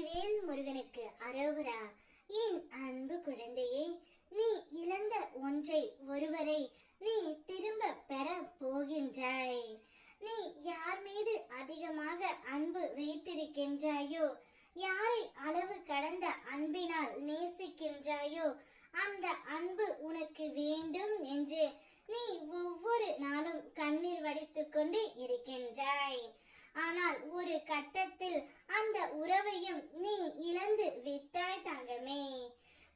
வெற்றிவேல் முருகனுக்கு அரோகரா. என் அன்பு குழந்தையே, நீ இழந்த ஒன்றை ஒருவரை நீ திரும்ப பெற போகின்றாய். நீ யார் மீது அதிகமாக அன்பு வைத்திருக்கின்றாயோ, யாரை அளவு கடந்த அன்பினால் நேசிக்கின்றாயோ, அந்த அன்பு உனக்கு வேண்டும் என்று நீ ஒவ்வொரு நாளும் கண்ணீர் வடித்துக் கொண்டு இருக்கின்றாய். ஆனால் ஒரு கட்டத்தில் அந்த உறவையும் நீ இழந்து விட்டாய் தங்கமே.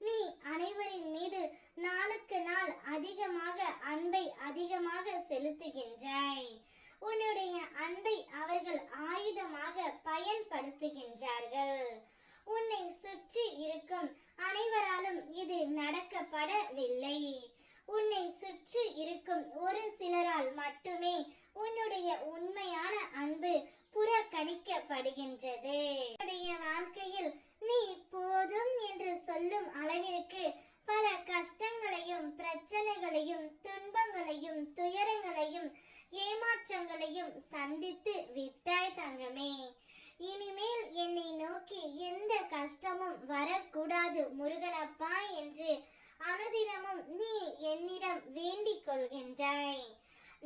நீ அனைவரின் மீது நாளுக்கு நாள் அதிகமாக அன்பை அதிகமாக செலுத்துகின்றாய். உன்னுடைய அன்பை அவர்கள் ஆயுதமாக பயன்படுத்துகின்றார்கள். உன்னை சுற்றி இருக்கும் அனைவராலும் இது நடக்கப்படவில்லை. உன்னை சுற்றி இருக்கும் ஒரு சிலரால் மட்டுமே உன்னுடைய உண்மையான அன்பு புறக்கணிக்கப்படுகின்றது. உன்னுடைய வாழ்க்கையில் நீ போதும் என்று சொல்லும் அளவிற்கு பல கஷ்டங்களையும் பிரச்சனைகளையும் துன்பங்களையும் துயரங்களையும் ஏமாற்றங்களையும் சந்தித்து விட்டாய் தங்கமே. இனிமேல் என்னை நோக்கி எந்த கஷ்டமும் வரக்கூடாது முருகனப்பா என்று அனுதினமும் நீ என்னிடம் வேண்டிக் கொள்கின்றாய்.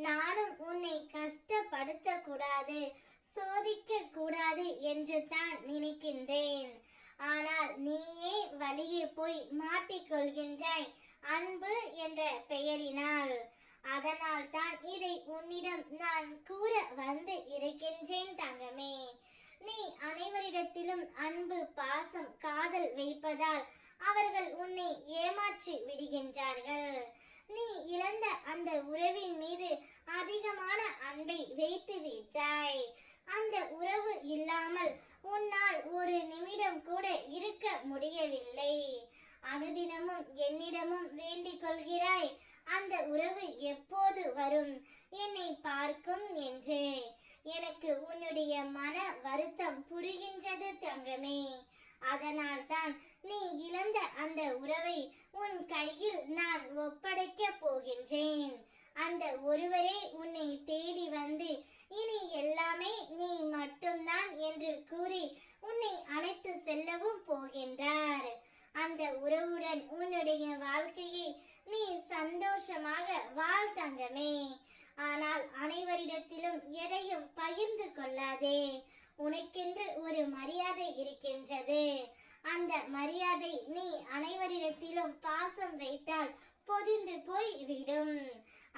நானும் உன்னை கஷ்டப்படுத்த கூடாது, சோதிக்க கூடாது என்று தான் நினைக்கின்றேன். ஆனால் நீயே வழியே போய் மாட்டிக்கொள்கின்றாய் அன்பு என்ற பெயரினால். அதனால் தான் இதை உன்னிடம் நான் கூற வந்து இருக்கின்றேன் தங்கமே. நீ அனைவரிடத்திலும் அன்பு பாசம் காதல் வைப்பதால் அவர்கள் உன்னை ஏமாற்றி விடுகின்றார்கள். நீ இழந்த அந்த உறவின் மீது அதிகமான அன்பை வைத்து விட்டாய். அந்த உறவு இல்லாமல் உன்னால் ஒரு நிமிடம் கூட இருக்க முடியவில்லை. அனுதினமும் என்னிடமும் வேண்டிக் கொள்கிறாய், அந்த உறவு எப்போது வரும், என்னை பார்க்கும் என்று. எனக்கு உன்னுடைய மன வருத்தம் புரிகின்றது தங்கமே. அதனால் தான் நீ இழந்த அந்த உறவை உன் கையில் நான் ஒப்படைக்க போகின்றேன். அந்த ஒருவரே உன்னை தேடி வந்து இனி எல்லாமே நீ மட்டும்தான் என்று கூறி உன்னை அழைத்து செல்லவும் போகின்றார். அந்த உறவுடன் உன்னுடைய வாழ்க்கையை நீ சந்தோஷமாக வாழ் தங்கமே. ஆனால் அனைவரிடத்திலும் எதையும் பகிர்ந்து கொள்ளாதே. உனக்கென்று ஒரு மரியாதை இருக்கின்றது. அந்த மரியாதை நீ அனைவரிடத்திலும் பாசம் வைத்தால் பொதிந்து போய் விடும்.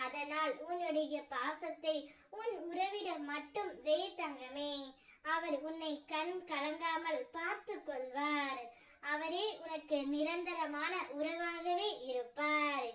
அதனால் உன்னுடைய பாசத்தை உன் உறவிடம் மட்டும் வை தங்கமே. அவர் உன்னை கண் கலங்காமல் பார்த்து கொள்வார். அவரே உனக்கு நிரந்தரமான உறவாகவே இருப்பார்.